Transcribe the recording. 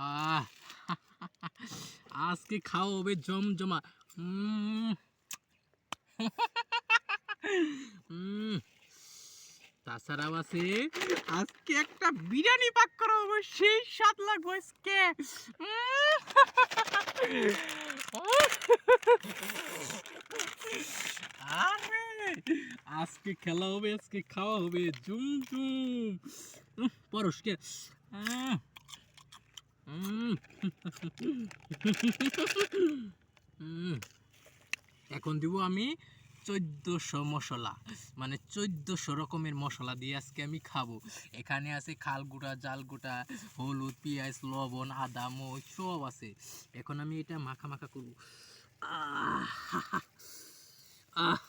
আহ আজকে খাওয়া হবে জমজমা। উম, তাছাড়াও আছে আজকে একটা বিরিয়ানি পাক করা হবে, সেই স্বাদ লাগবে আজকে। আরে আজকে খেলা হবে, আজকে খাওয়া হবে জুম জুম। পরশকে এখন দিব আমি 1400 মশলা, মানে 1400 রকমের মশলা দিয়ে আজকে আমি খাবো। এখানে আছে খাল গুঁড়া, জাল গুঁড়া, হলুদ, পেঁয়াজ, লবণ, আদা, মরিচ সব আছে। এখন আমি এটা মাখা মাখা করবো। আহ